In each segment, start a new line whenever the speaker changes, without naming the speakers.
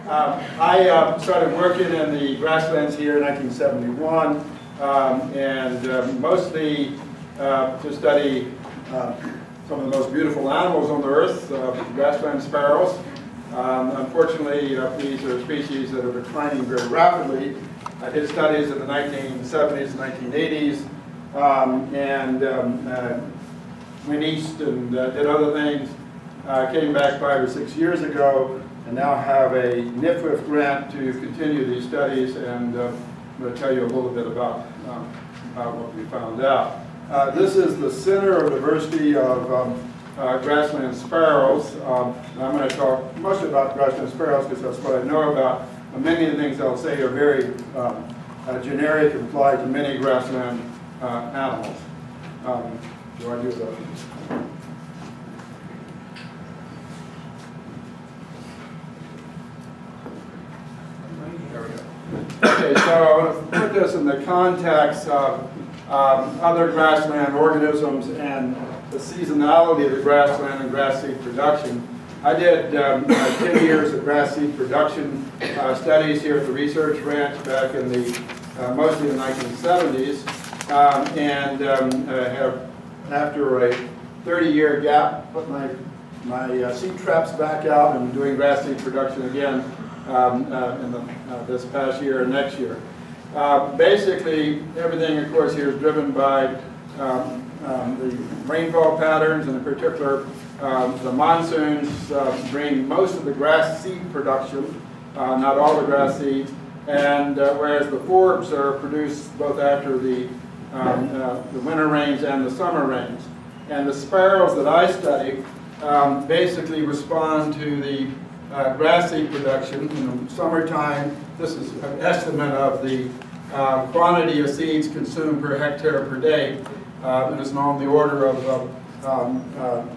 I started working in the grasslands here in 1971, and mostly to study some of the most beautiful animals on the earth, grassland sparrows. Unfortunately, these are species that are declining very rapidly. I did studies in the 1970s and 1980s, and went east and did other things. Came back 5 or 6 years ago, and now have a NIFWF grant to continue these studies, and I'm going to tell you a little bit about what we found out. This is the center of diversity of grassland sparrows. I'm going to talk mostly about grassland sparrows because that's what I know about. Many of the things I'll say are very generic and apply to many grassland animals. Do I do that? Okay, so I want to put this in the context of other grassland organisms and the seasonality of the grassland and grass seed production. I did 10 years of grass seed production studies here at the research ranch back in the mostly the 1970s, and have, after a 30-year gap, put my seed traps back out and doing grass seed production again in this past year and next year. Basically, everything, of course, here is driven by the rainfall patterns, and in particular, the monsoons bring most of the grass seed production, not all the grass seeds, and whereas the forbs are produced both after the winter rains and the summer rains. And the sparrows that I study basically respond to the grass seed production in the summertime. This is an estimate of the quantity of seeds consumed per hectare per day, and it's on the order of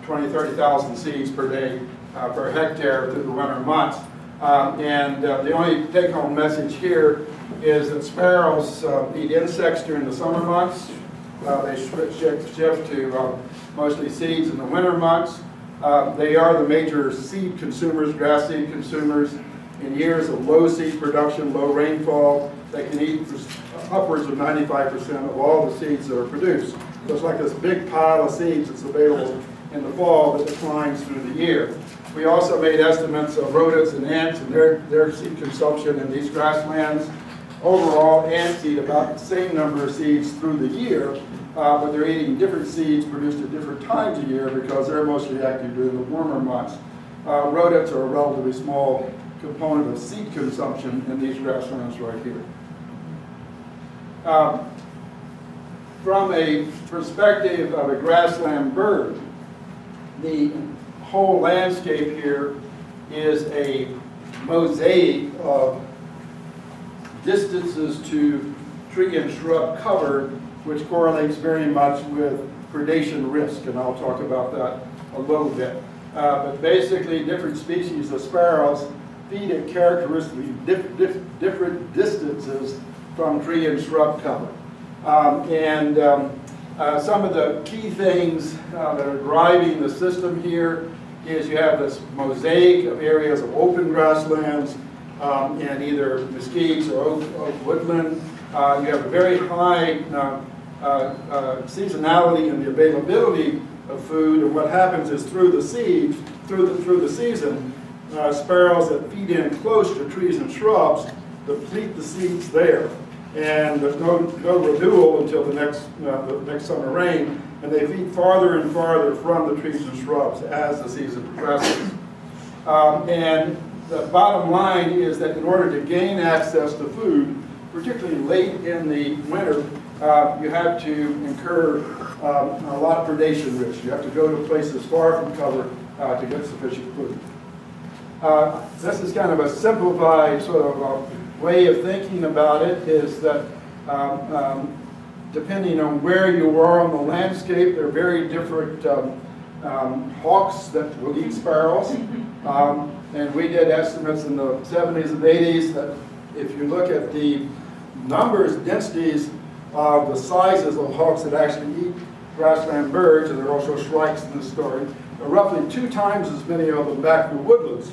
20,000 to 30,000 seeds per day per hectare through the winter months. And the only take-home message here is that sparrows eat insects during the summer months. They shift to mostly seeds in the winter months. They are the major seed consumers, grass seed consumers. In years of low seed production, low rainfall, they can eat upwards of 95% of all the seeds that are produced. So it's like this big pile of seeds that's available in the fall that declines through the year. We also made estimates of rodents and ants and their seed consumption in these grasslands. Overall, ants eat about the same number of seeds through the year, but they're eating different seeds produced at different times of year because they're mostly active during the warmer months. Rodents are a relatively small component of seed consumption in these grasslands right here. From a perspective of a grassland bird, the whole landscape here is a mosaic of distances to tree and shrub cover, which correlates very much with predation risk, and I'll talk about that a little bit. But basically, different species of sparrows feed at characteristically different distances from tree and shrub cover. Some of the key things that are driving the system here is you have this mosaic of areas of open grasslands and either mesquites or oak woodland. You have a very high seasonality in the availability of food, and what happens is through the season, sparrows that feed in close to trees and shrubs deplete the seeds there, and there's no renewal until the next summer rain, and they feed farther and farther from the trees and shrubs as the season progresses. And the bottom line is that in order to gain access to food, particularly late in the winter, you have to incur a lot of predation risk. You have to go to places far from cover to get sufficient food. This is kind of a simplified sort of way of thinking about it, is that depending on where you are on the landscape, there are very different hawks that will eat sparrows. And we did estimates in the 70s and 80s that if you look at the numbers, densities of the sizes of hawks that actually eat grassland birds, and there are also shrikes in this story, are roughly 2 times as many of them back in the woodlands.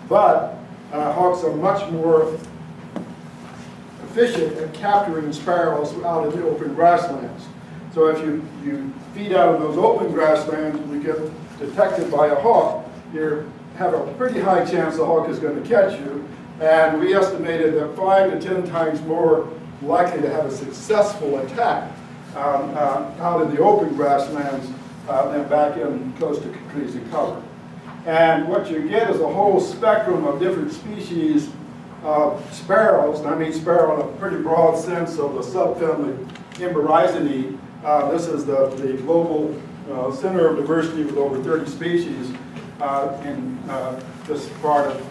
But hawks are much more efficient at capturing sparrows out in the open grasslands. So if you feed out of those open grasslands and you get detected by a hawk, you have a pretty high chance the hawk is going to catch you. And we estimated that 5 to 10 times more likely to have a successful attack out in the open grasslands than back in close to trees and cover. And what you get is a whole spectrum of different species of sparrows, and I mean sparrow in a pretty broad sense of the subfamily Emberizinae. This is the global center of diversity with over 30 species in this part of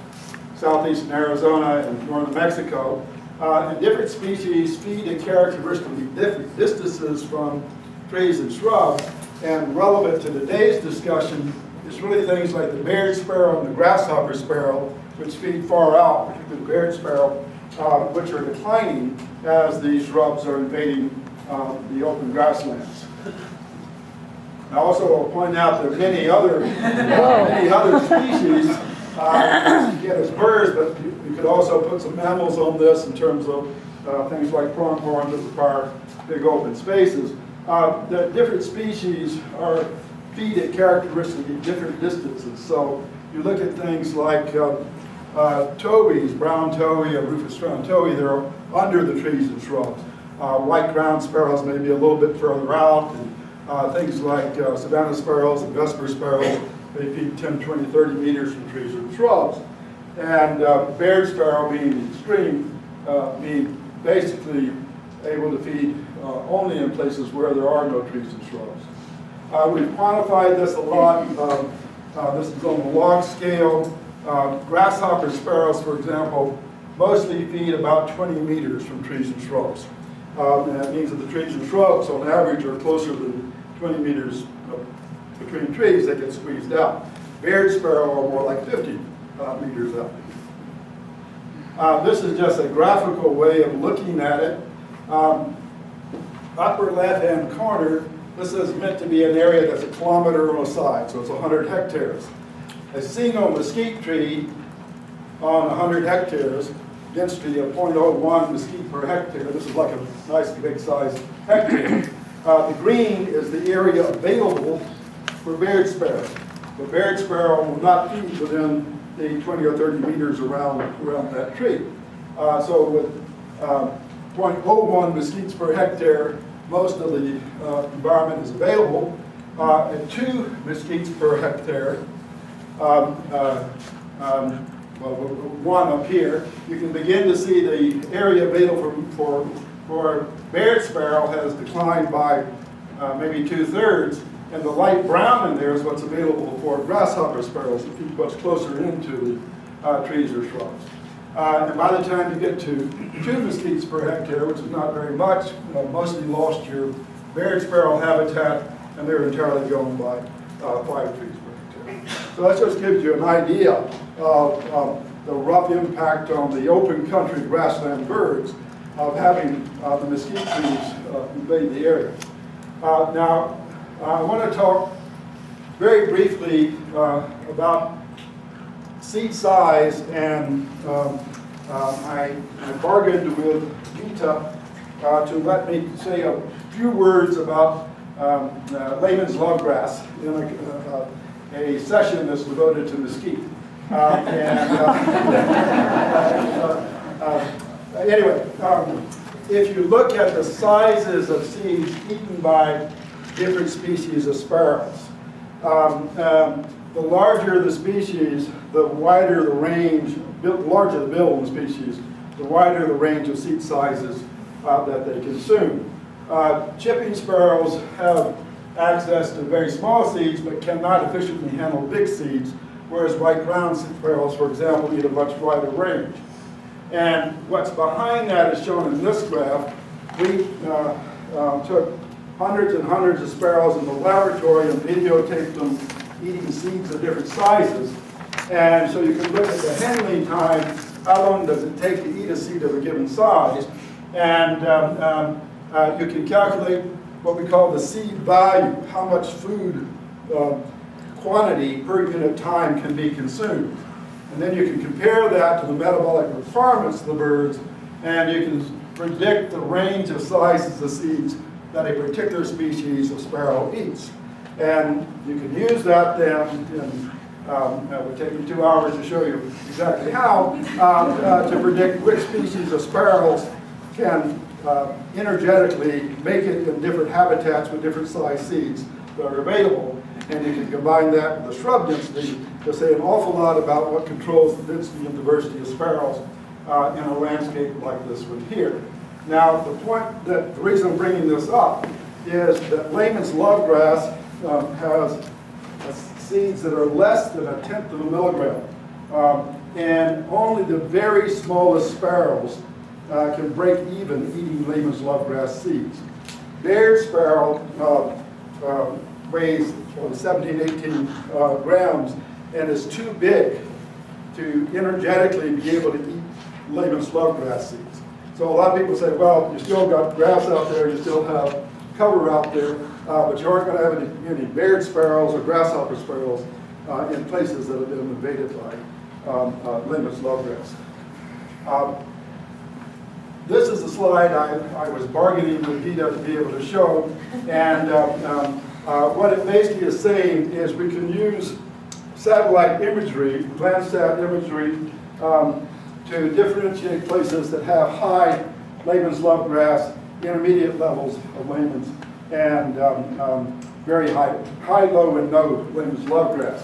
southeastern Arizona and northern Mexico. And different species feed at characteristically different distances from trees and shrubs. And relevant to today's discussion is really things like the Baird sparrow and the grasshopper sparrow, which feed far out, particularly the Baird sparrow, which are declining as these shrubs are invading the open grasslands. I also will point out that many other species get as birds, but you could also put some mammals on this in terms of things like pronghorns that require big open spaces. The different species are feed at characteristically different distances. So you look at things like tobies, brown towhee, or rufous crowned towhee, they're under the trees and shrubs. White ground sparrows may be a little bit further out, and things like Savannah sparrows and Vesper sparrows, they feed 10, 20, 30 meters from trees and shrubs. And Baird sparrow being extreme, being basically able to feed only in places where there are no trees and shrubs. We've quantified this a lot. This is on the log scale. Grasshopper sparrows, for example, mostly feed about 20 meters from trees and shrubs. And that means that the trees and shrubs, on average, are closer than 20 meters between trees that get squeezed out. Baird sparrow are more like 50 meters out. This is just a graphical way of looking at it. Upper left-hand corner, this is meant to be an area that's 1 kilometer on a side, so it's 100 hectares. A single mesquite tree on 100 hectares, density of 0.01 mesquite per hectare. This is like a nice big size hectare. The green is the area available for Baird sparrow. The Baird sparrow will not feed within the 20 or 30 meters around that tree. So with 0.01 mesquites per hectare, most of the environment is available. At 2 mesquites per hectare, one up here, you can begin to see the area available for Baird sparrow has declined by maybe 2/3, and the light brown in there is what's available for grasshopper sparrows that feed much closer into the trees or shrubs. And by the time you get to 2 mesquites per hectare, which is not very much, mostly lost your Baird sparrow habitat, and they're entirely gone by 5 trees per hectare. So that just gives you an idea of the rough impact on the open country grassland birds of having the mesquite trees invade the area. Now, I want to talk very briefly about seed size, and I bargained with Gita to let me say a few words about layman's lovegrass in a session that's devoted to mesquite. Anyway, if you look at the sizes of seeds eaten by different species of sparrows, the larger the species, the wider the range, the larger the bill of the species, the wider the range of seed sizes that they consume. Chipping sparrows have access to very small seeds but cannot efficiently handle big seeds, whereas white-ground sparrows, for example, eat a much wider range. And what's behind that is shown in this graph. We took hundreds and hundreds of sparrows in the laboratory and videotaped them eating seeds of different sizes. And so you can look at the handling time, how long does it take to eat a seed of a given size, and you can calculate what we call the seed value, how much food quantity per unit time can be consumed. And then you can compare that to the metabolic requirements of the birds, and you can predict the range of sizes of seeds that a particular species of sparrow eats. And you can use that then, it would take me 2 hours to show you exactly how, to predict which species of sparrows can energetically make it in different habitats with different size seeds that are available. And you can combine that with the shrub density to say an awful lot about what controls the density and diversity of sparrows in a landscape like this one here. Now, the reason I'm bringing this up is that layman's lovegrass has seeds that are less than 1/10 of a milligram. And only the very smallest sparrows can break even eating layman's lovegrass seeds. Baird sparrow weighs 17, 18 grams and is too big to energetically be able to eat layman's lovegrass seeds. So a lot of people say, well, you still got grass out there, you still have cover out there, but you aren't going to have any Baird sparrows or grasshopper sparrows in places that have been invaded by layman's lovegrass. This is a slide I was bargaining with PETA to be able to show, and what it basically is saying is we can use satellite imagery, Landsat imagery, to differentiate places that have high layman's lovegrass, intermediate levels of layman's, and very high, low, and no layman's lovegrass.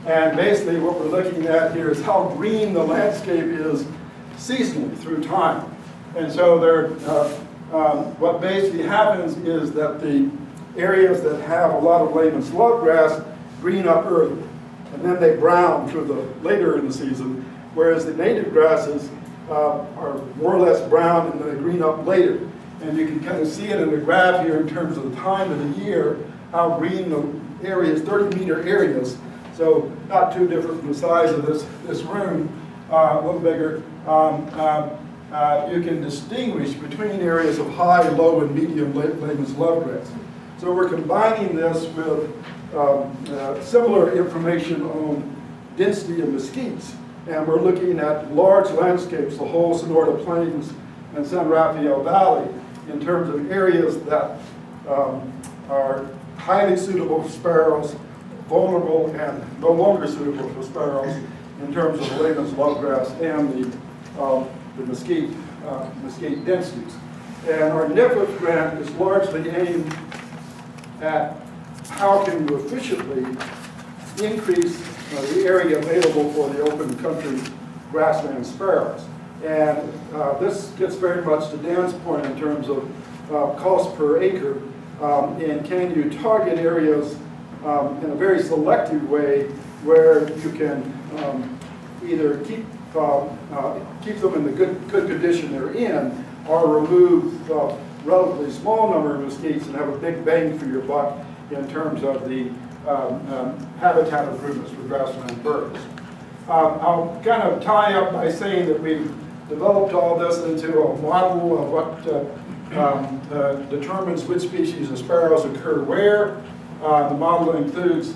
And basically what we're looking at here is how green the landscape is seasonally through time. And so what basically happens is that the areas that have a lot of layman's lovegrass green up early, and then they brown through the later in the season, whereas the native grasses are more or less brown and then they green up later. And you can kind of see it in the graph here in terms of the time of the year, how green the areas, 30-meter areas, so not too different from the size of this room, a little bigger. You can distinguish between areas of high, low, and medium layman's lovegrass. So we're combining this with similar information on density of mesquites, and we're looking at large landscapes, the whole Sonoita Plains and San Rafael Valley, in terms of areas that are highly suitable for sparrows, vulnerable and no longer suitable for sparrows in terms of layman's lovegrass and the mesquite densities. And our NIFF grant is largely aimed at how can you efficiently increase the area available for the open country grassland sparrows. And this gets very much to Dan's point in terms of cost per acre, and can you target areas in a very selective way where you can either keep them in the good condition they're in, or remove a relatively small number of mesquites and have a big bang for your buck in terms of the habitat improvements for grassland birds. I'll kind of tie up by saying that we've developed all this into a model of what determines which species of sparrows occur where. The model includes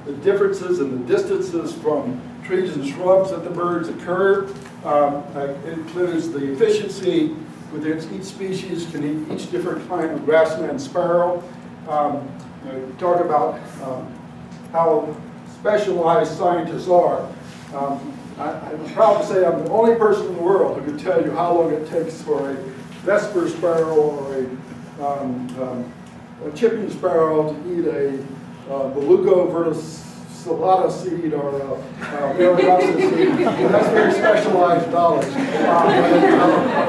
the differences in the distances from trees and shrubs that the birds occur. It includes the efficiency with which each species can eat each different kind of grassland sparrow. Talk about how specialized scientists are. I'm proud to say I'm the only person in the world who can tell you how long it takes for a vesper sparrow or a chipping sparrow to eat a beluga verticillata seed or a variegated seed. That's very specialized knowledge. But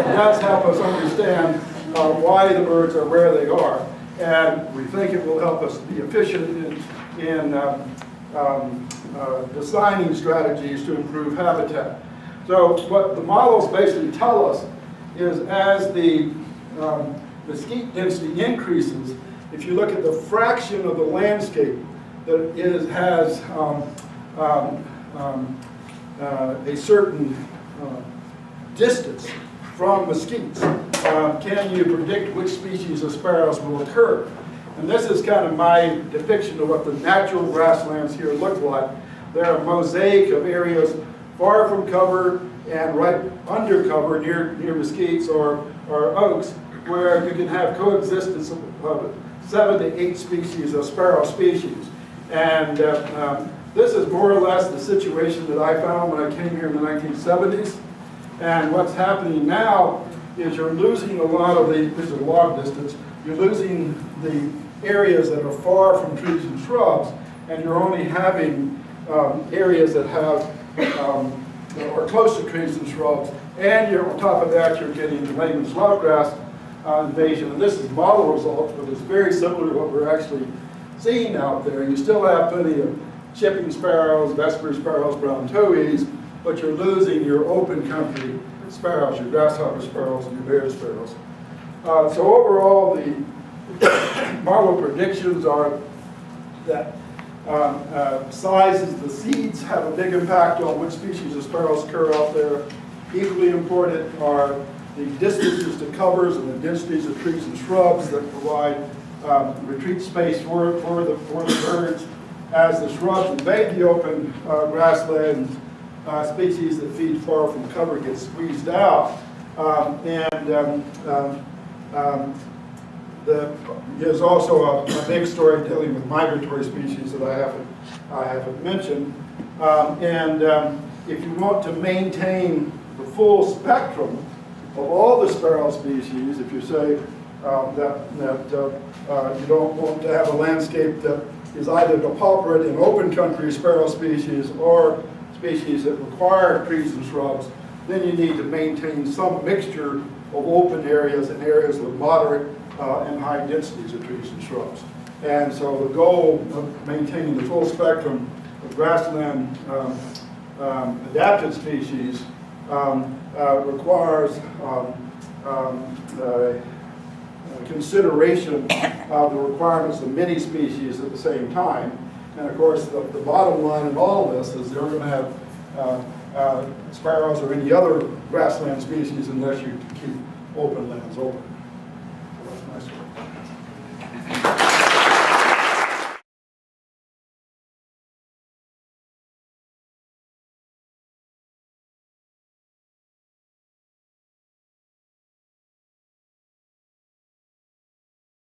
it does help us understand why the birds are where they are. And we think it will help us be efficient in designing strategies to improve habitat. So what the models basically tell us is as the mesquite density increases, if you look at the fraction of the landscape that has a certain distance from mesquites, can you predict which species of sparrows will occur? And this is kind of my depiction of what the natural grasslands here look like. They're a mosaic of areas far from cover and right under cover near mesquites or oaks, where you can have coexistence of 7 to 8 species of sparrow species. And this is more or less the situation that I found when I came here in the 1970s. And what's happening now is you're losing a lot of the, this is a log distance, you're losing the areas that are far from trees and shrubs, and you're only having areas that have, are close to trees and shrubs, and you're, on top of that, you're getting layman's lovegrass invasion. And this is model results, but it's very similar to what we're actually seeing out there. You still have plenty of chipping sparrows, vesper sparrows, brown towhees, but you're losing your open country sparrows, your grasshopper sparrows, and your bear sparrows. So overall, the model predictions are that sizes, the seeds have a big impact on which species of sparrows occur out there. Equally important are the distances to covers and the densities of trees and shrubs that provide retreat space for the birds. As the shrubs invade the open grasslands, species that feed far from cover get squeezed out. There's also a big story dealing with migratory species that I haven't mentioned. If you want to maintain the full spectrum of all the sparrow species, if you say that you don't want to have a landscape that is either depauperate in open country sparrow species or species that require trees and shrubs, then you need to maintain some mixture of open areas and areas with moderate and high densities of trees and shrubs. And so the goal of maintaining the full spectrum of grassland adapted species requires consideration of the requirements of many species at the same time. And of course, the bottom line in all of this is they're going to have sparrows or any other grassland species unless you keep open lands open.